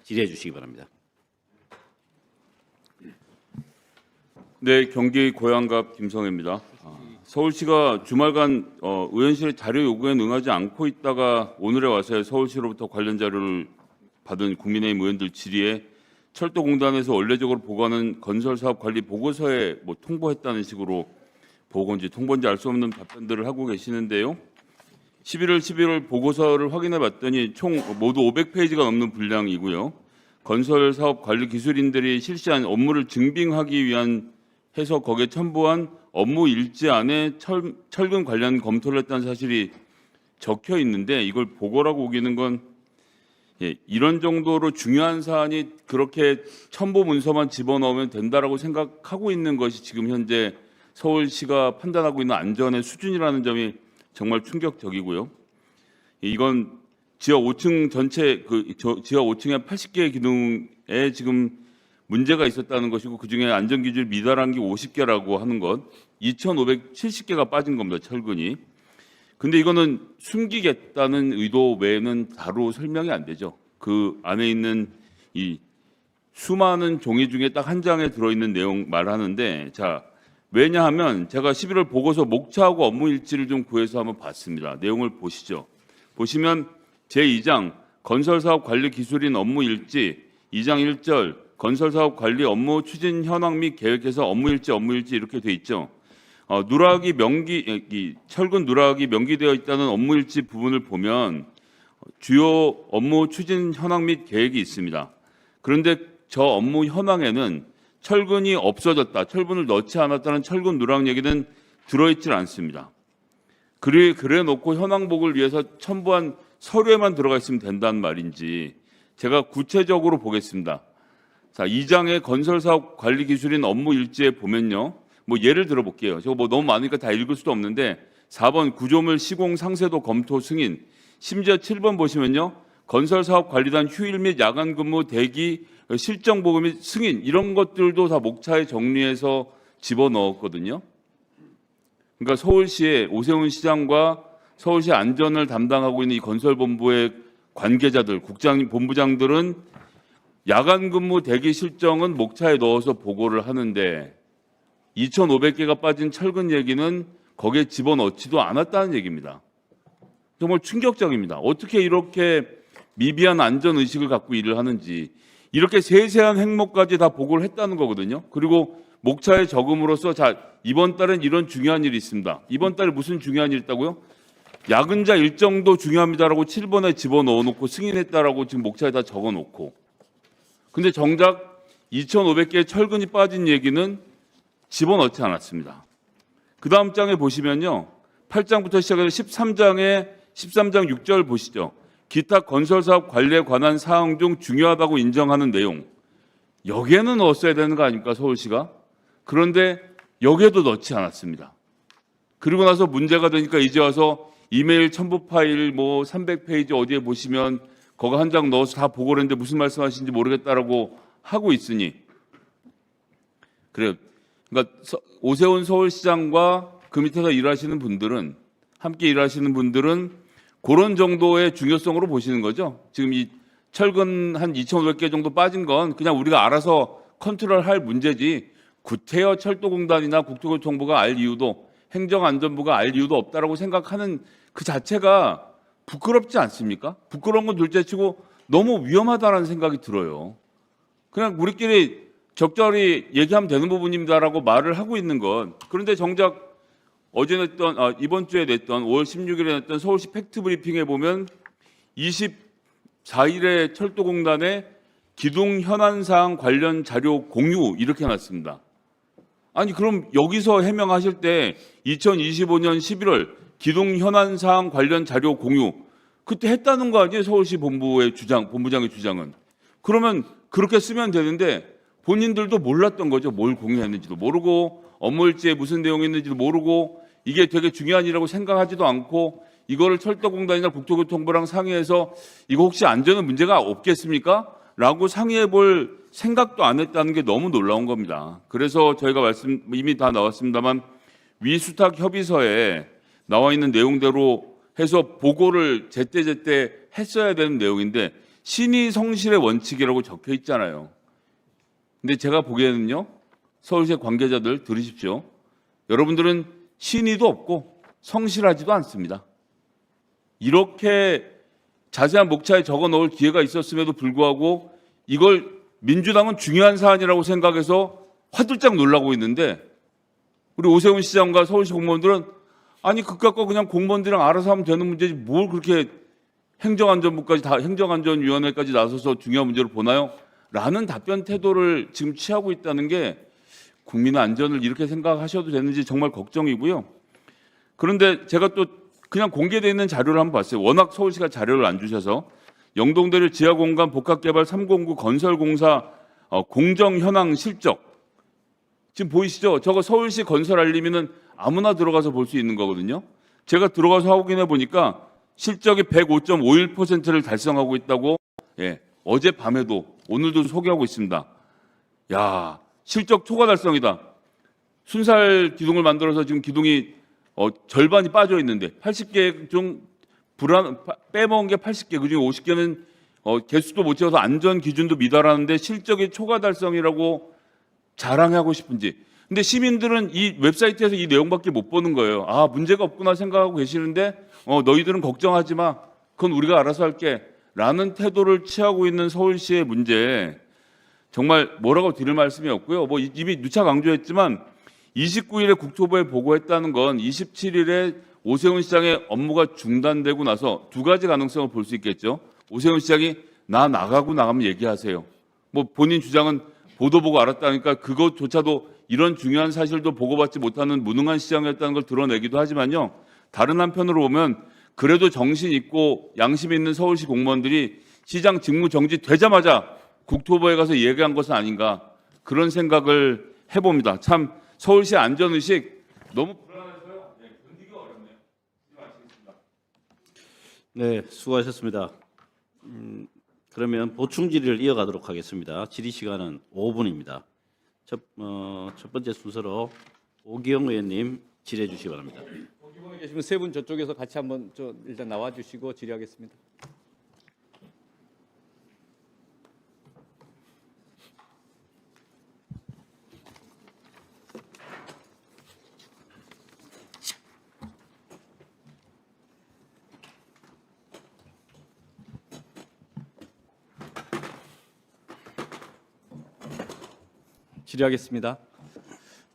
질의해 주시기 바랍니다. 네, 경기 고양갑 김성애입니다. 서울시가 주말간 의원실의 자료 요구에 응하지 않고 있다가 오늘에 와서 서울시로부터 관련 자료를 받은 국민의힘 의원들 질의에 철도공단에서 원래적으로 보고하는 건설사업 관리 보고서에 통보했다는 식으로 보고인지 통보인지 알 수 없는 답변들을 하고 계시는데요. 11월 보고서를 확인해 봤더니 총 모두 500페이지가 넘는 분량이고요. 건설사업 관리 기술인들이 실시한 업무를 증빙하기 위한 해서 거기에 첨부한 업무 일지 안에 철근 관련 검토를 했다는 사실이 적혀 있는데 이걸 보고라고 우기는 건 이런 정도로 중요한 사안이 그렇게 첨부 문서만 집어넣으면 된다라고 생각하고 있는 것이 지금 현재 서울시가 판단하고 있는 안전의 수준이라는 점이 정말 충격적이고요. 이건 지하 5층 전체 지하 5층의 80개의 기둥에 지금 문제가 있었다는 것이고 그중에 안전기준을 미달한 게 50개라고 하는 것, 2,570개가 빠진 겁니다. 철근이. 근데 이거는 숨기겠다는 의도 외에는 바로 설명이 안 되죠. 그 안에 있는 이 수많은 종이 중에 딱 한 장에 들어있는 내용 말하는데, 자, 왜냐하면 제가 11월 보고서 목차하고 업무 일지를 좀 구해서 한번 봤습니다. 내용을 보시죠. 보시면 제2장 건설사업 관리 기술인 업무 일지 2장 1절 건설사업 관리 업무 추진 현황 및 계획에서 업무 일지 이렇게 돼 있죠. 누락이 철근 누락이 명기되어 있다는 업무 일지 부분을 보면 주요 업무 추진 현황 및 계획이 있습니다. 그런데 저 업무 현황에는 철근이 없어졌다, 철근을 넣지 않았다는 철근 누락 얘기는 들어있질 않습니다. 그래 놓고 현황복을 위해서 첨부한 서류에만 들어가 있으면 된다는 말인지 제가 구체적으로 보겠습니다. 자, 2장의 건설사업 관리 기술인 업무 일지에 보면요. 예를 들어볼게요. 저거 너무 많으니까 다 읽을 수도 없는데 4번 구조물 시공 상세도 검토 승인, 심지어 7번 보시면요. 건설사업 관리단 휴일 및 야간 근무 대기 실정 보고 및 승인 이런 것들도 다 목차에 정리해서 집어넣었거든요. 그러니까 서울시의 오세훈 시장과 서울시 안전을 담당하고 있는 이 건설본부의 관계자들, 국장, 본부장들은 야간 근무 대기 실정은 목차에 넣어서 보고를 하는데 2,500개가 빠진 철근 얘기는 거기에 집어넣지도 않았다는 얘기입니다. 정말 충격적입니다. 어떻게 이렇게 미비한 안전의식을 갖고 일을 하는지 이렇게 세세한 행목까지 다 보고를 했다는 거거든요. 그리고 목차에 적음으로써 자 이번 달엔 이런 중요한 일이 있습니다. 이번 달에 무슨 중요한 일이 있다고요? 야근자 일정도 중요합니다라고 7번에 집어넣어놓고 승인했다라고 지금 목차에 다 적어놓고 근데 정작 2,500개의 철근이 빠진 얘기는 집어넣지 않았습니다. 그 다음 장에 보시면요. 8장부터 시작해서 13장 6절 보시죠. 기타 건설사업 관리에 관한 사항 중 중요하다고 인정하는 내용. 여기에는 넣었어야 되는 거 아닙니까, 서울시가? 그런데 여기에도 넣지 않았습니다. 그리고 나서 문제가 되니까 이제 와서 이메일 첨부 파일 300페이지 어디에 보시면 거기 한 장 넣어서 다 보고를 했는데 무슨 말씀하시는지 모르겠다라고 하고 있으니 그래요. 그러니까 오세훈 서울시장과 그 밑에서 일하시는 분들은 함께 일하시는 분들은 그런 정도의 중요성으로 보시는 거죠. 지금 이 철근 한 2,500개 정도 빠진 건 그냥 우리가 알아서 컨트롤할 문제지 구태여 철도공단이나 국토교통부가 알 이유도 행정안전부가 알 이유도 없다라고 생각하는 그 자체가 부끄럽지 않습니까? 부끄러운 건 둘째치고 너무 위험하다는 생각이 들어요. 그냥 우리끼리 적절히 얘기하면 되는 부분입니다라고 말을 하고 있는 건 그런데 정작 어제 냈던 이번 주에 냈던 5월 16일에 냈던 서울시 팩트브리핑에 보면 24일에 철도공단에 기둥 현안사항 관련 자료 공유 이렇게 해놨습니다. 아니 그럼 여기서 해명하실 때 2025년 11월 기둥 현안사항 관련 자료 공유 그때 했다는 거 아니에요? 서울시 본부장의 주장은. 그러면 그렇게 쓰면 되는데 본인들도 몰랐던 거죠. 뭘 공유했는지도 모르고 업무일지에 무슨 내용이 있는지도 모르고 이게 되게 중요한 일이라고 생각하지도 않고 이거를 철도공단이나 국토교통부랑 상의해서 이거 혹시 안전에 문제가 없겠습니까? 라고 상의해 볼 생각도 안 했다는 게 너무 놀라운 겁니다. 그래서 저희가 이미 다 나왔습니다만 위수탁 협의서에 나와 있는 내용대로 해서 보고를 제때제때 했어야 되는 내용인데 신의 성실의 원칙이라고 적혀 있잖아요. 근데 제가 보기에는요, 서울시의 관계자들 들으십시오. 여러분들은 신의도 없고 성실하지도 않습니다. 이렇게 자세한 목차에 적어 넣을 기회가 있었음에도 불구하고 이걸 민주당은 중요한 사안이라고 생각해서 화들짝 놀라고 있는데, 우리 오세훈 시장과 서울시 공무원들은 아니 그깟 거 그냥 공무원들이랑 알아서 하면 되는 문제지 뭘 그렇게 행정안전부까지 다 행정안전위원회까지 나서서 중요한 문제로 보나요? 라는 답변 태도를 지금 취하고 있다는 게 국민의 안전을 이렇게 생각하셔도 되는지 정말 걱정이고요. 그런데 제가 또 그냥 공개되어 있는 자료를 한번 봤어요. 워낙 서울시가 자료를 안 주셔서 영동대를 지하공간 복합개발 309 건설공사 공정 현황 실적 지금 보이시죠? 저거 서울시 건설 알림이는 아무나 들어가서 볼 수 있는 거거든요. 제가 들어가서 확인해 보니까 실적이 105.51%를 달성하고 있다고, 어젯밤에도 오늘도 소개하고 있습니다. 야, 실적 초과 달성이다. 순살 기둥을 만들어서 지금 기둥이 절반이 빠져 있는데 80개 중 빼먹은 게 80개, 그중에 50개는 개수도 못 채워서 안전 기준도 미달하는데 실적이 초과 달성이라고 자랑하고 싶은지. 근데 시민들은 이 웹사이트에서 이 내용밖에 못 보는 거예요. 아, 문제가 없구나 생각하고 계시는데 너희들은 걱정하지 마. 그건 우리가 알아서 할게. 라는 태도를 취하고 있는 서울시의 문제. 정말 뭐라고 드릴 말씀이 없고요. 뭐 이미 누차 강조했지만 29일에 국토부에 보고했다는 건 27일에 오세훈 시장의 업무가 중단되고 나서 두 가지 가능성을 볼 수 있겠죠. 오세훈 시장이 나가면 얘기하세요. 뭐 본인 주장은 보도 보고 알았다니까 그것조차도 이런 중요한 사실도 보고받지 못하는 무능한 시장이었다는 걸 드러내기도 하지만요. 다른 한편으로 보면 그래도 정신 있고 양심 있는 서울시 공무원들이 시장 직무 정지되자마자 국토부에 가서 얘기한 것은 아닌가 그런 생각을 해봅니다. 참 서울시 안전의식 너무 불안해서요. 견디기가 어렵네요. 마치겠습니다. 네, 수고하셨습니다. 그러면 보충 질의를 이어가도록 하겠습니다. 질의 시간은 5분입니다. 첫 번째 순서로 오기영 의원님 질의해 주시기 바랍니다. 오기영 의원 계시면 세 분 저쪽에서 같이 한번 일단 나와 주시고 질의하겠습니다. 질의하겠습니다.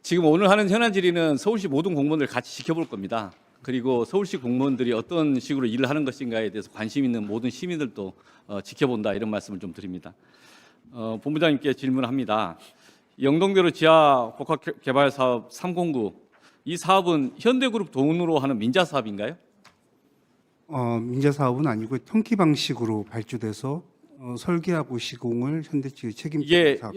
지금 오늘 하는 현안 질의는 서울시 모든 공무원들 같이 지켜볼 겁니다. 그리고 서울시 공무원들이 어떤 식으로 일을 하는 것인가에 대해서 관심 있는 모든 시민들도 지켜본다 이런 말씀을 좀 드립니다. 본부장님께 질문합니다. 영동대로 지하 복합개발 사업 309 이 사업은 현대그룹 돈으로 하는 민자 사업인가요? 민자 사업은 아니고 턴키 방식으로 발주돼서 설계하고 시공을 현대차의 책임지는 이게 사업.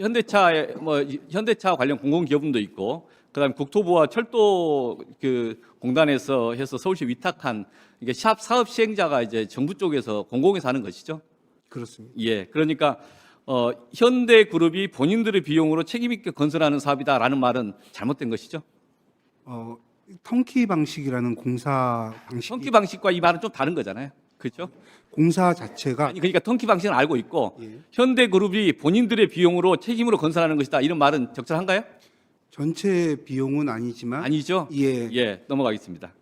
현대차 관련 공공기업도 있고, 그다음 국토부와 철도 공단에서 해서 서울시 위탁한 이게 샵 사업 시행자가 이제 정부 쪽에서 공공에서 하는 것이죠. 그렇습니다. 예, 그러니까 현대그룹이 본인들의 비용으로 책임 있게 건설하는 사업이다라는 말은 잘못된 것이죠. 턴키 방식이라는 공사 방식. 턴키 방식과 이 말은 좀 다른 거잖아요. 그렇죠? 공사 자체가 아니 그러니까 턴키 방식은 알고 있고 예. 현대그룹이 본인들의 비용으로 책임으로 건설하는 것이다 이런 말은 적절한가요? 전체 비용은 아니지만 아니죠. 예. 예, 넘어가겠습니다.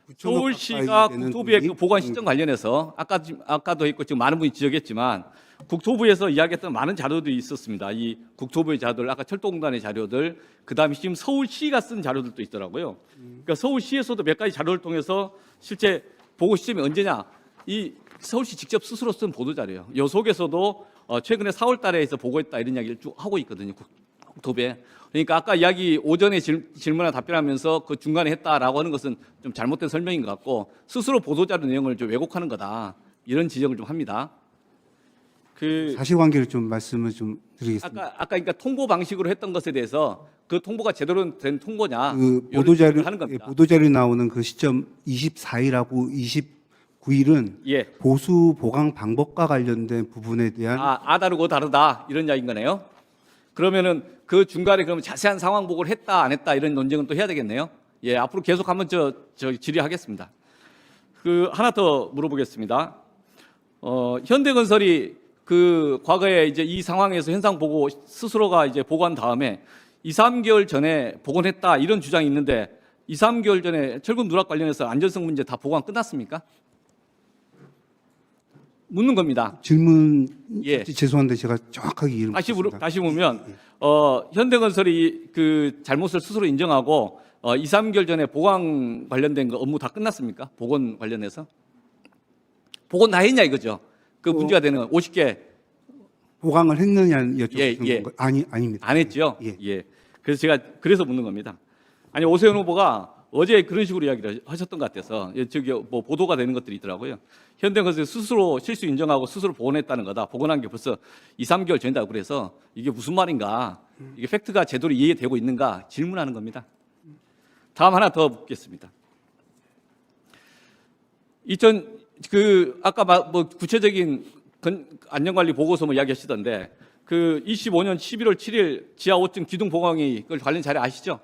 9천억 서울시가 가까이 되는 국토부의 돈이 그 보관 시점 관련해서 아까도 했고 지금 많은 분이 지적했지만 국토부에서 이야기했던 많은 자료들이 있었습니다. 이 국토부의 자료들, 아까 철도공단의 자료들, 그다음에 지금 서울시가 쓴 자료들도 있더라고요. 그러니까 서울시에서도 몇 가지 자료를 통해서 실제 보고 시점이 언제냐? 이 서울시 직접 스스로 쓴 보도 자료예요. 요 속에서도 최근에 4월달에 해서 보고했다 이런 이야기를 쭉 하고 있거든요. 국토부에. 그러니까 아까 이야기 오전에 질문에 답변하면서 그 중간에 했다라고 하는 것은 좀 잘못된 설명인 것 같고 스스로 보도자료 내용을 좀 왜곡하는 거다 이런 지적을 좀 합니다. 사실관계를 좀 말씀을 좀 드리겠습니다. 아까 그러니까 통보 방식으로 했던 것에 대해서 그 통보가 제대로 된 통보냐 그 이런 보도자료 질문을 하는 겁니다. 보도자료 나오는 그 시점 24일하고 29일은 예. 보수 보강 방법과 관련된 부분에 대한 다르고 다르다 이런 이야기인 거네요. 그러면은 그 중간에 그러면 자세한 상황 보고를 했다 안 했다 이런 논쟁은 또 해야 되겠네요. 예, 앞으로 계속 한번 질의하겠습니다. 하나 더 물어보겠습니다. 현대건설이 그 과거에 이제 이 상황에서 현상 보고 스스로가 이제 보고한 다음에 2, 3개월 전에 복원했다 이런 주장이 있는데 2, 3개월 전에 철근 누락 관련해서 안전성 문제 다 보고가 끝났습니까? 묻는 겁니다. 질문 예. 죄송한데 제가 정확하게 이해를 못했습니다. 다시 보면 현대건설이 그 잘못을 스스로 인정하고 2, 3개월 전에 보강 관련된 거 업무 다 끝났습니까? 복원 관련해서 복원 다 했냐 이거죠. 그 문제가 되는 50개 보강을 했느냐는 여쭤보는 예. 건가요? 아닙니다. 안 했죠. 예. 예. 그래서 제가 그래서 묻는 겁니다. 아니 오세훈 후보가 어제 그런 식으로 이야기를 하셨던 것 같아서 저기 뭐 보도가 되는 것들이 있더라고요. 현대건설이 스스로 실수 인정하고 스스로 복원했다는 거다. 복원한 게 벌써 2, 3개월 전이다. 그래서 이게 무슨 말인가? 이게 팩트가 제대로 이해되고 있는가? 질문하는 겁니다. 다음 하나 더 묻겠습니다. 아까 뭐 구체적인 안전관리 보고서 뭐 이야기하시던데 그 25년 11월 7일 지하 5층 기둥 보강이 그 관련 자료 아시죠?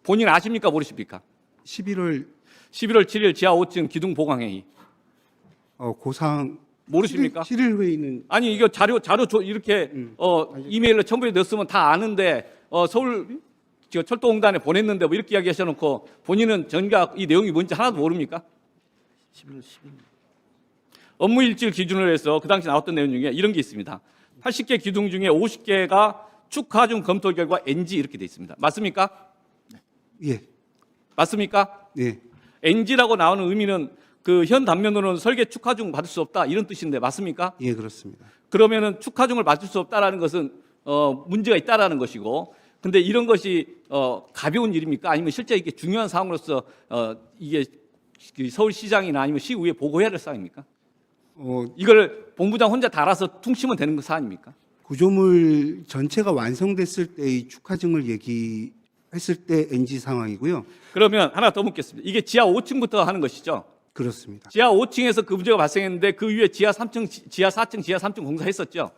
본인 아십니까 모르십니까? 11월 7일 지하 5층 기둥 보강 회의 고상 모르십니까? 7일 회의는 아니 이거 자료 이렇게 이메일로 첨부해 넣었으면 다 아는데 서울 철도공단에 보냈는데 뭐 이렇게 이야기하셔놓고 본인은 정작 이 내용이 뭔지 하나도 모릅니까? 11월 10일. 업무 일지를 기준으로 해서 그 당시 나왔던 내용 중에 이런 게 있습니다. 80개 기둥 중에 50개가 축하중 검토 결과 NG 이렇게 돼 있습니다. 맞습니까? 예. 맞습니까? 예. NG라고 나오는 의미는 그 현 단면으로는 설계 축하중 받을 수 없다 이런 뜻인데 맞습니까? 예, 그렇습니다. 그러면은 축하중을 받을 수 없다라는 것은 문제가 있다라는 것이고, 근데 이런 것이 가벼운 일입니까? 아니면 실제 이게 중요한 사항으로서 이게 서울시장이나 아니면 시의회에 보고해야 될 사항입니까? 이걸 본부장 혼자 다 알아서 퉁치면 되는 사안입니까? 구조물 전체가 완성됐을 때의 축하증을 얘기했을 때 NG 상황이고요. 그러면 하나 더 묻겠습니다. 이게 지하 5층부터 하는 것이죠? 그렇습니다. 지하 5층에서 그 문제가 발생했는데 그 위에 지하 3층, 지하 4층, 지하 3층 공사했었죠?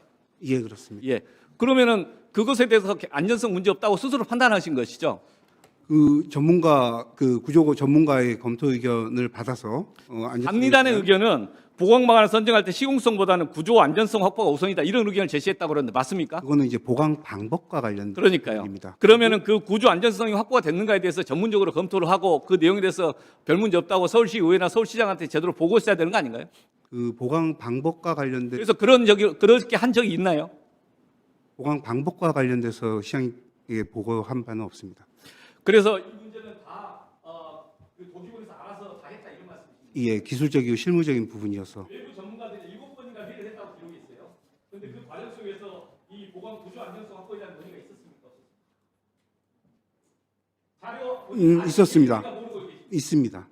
예, 그렇습니다. 예. 그러면은 그것에 대해서 안전성 문제 없다고 스스로 판단하신 것이죠? 그 전문가 그 구조고 전문가의 검토 의견을 받아서 감리단의 의견은 보강 방안을 선정할 때 시공성보다는 구조 안전성 확보가 우선이다 이런 의견을 제시했다고 그러는데 맞습니까? 그거는 이제 보강 방법과 관련된 그러니까요. 얘기입니다. 그러면은 그 구조 안전성이 확보가 됐는가에 대해서 전문적으로 검토를 하고 그 내용에 대해서 별 문제 없다고 서울시 의회나 서울시장한테 제대로 보고했어야 되는 거 아닌가요? 그 보강 방법과 관련된 그래서 그렇게 한 적이 있나요? 보강 방법과 관련돼서 시장에 보고한 바는 없습니다. 그래서 이 문제는 다 그 도지부에서 알아서 다 했다 이런 말씀이십니까? 예, 기술적이고 실무적인 부분이어서 외부 전문가들이 7번인가 회의를 했다고 기록이 있어요. 그런데 그 과정 속에서 이 보강 구조 안전성 확보에 대한 논의가 있었습니까? 자료 있었습니다. 모르고 계십니까? 있습니다.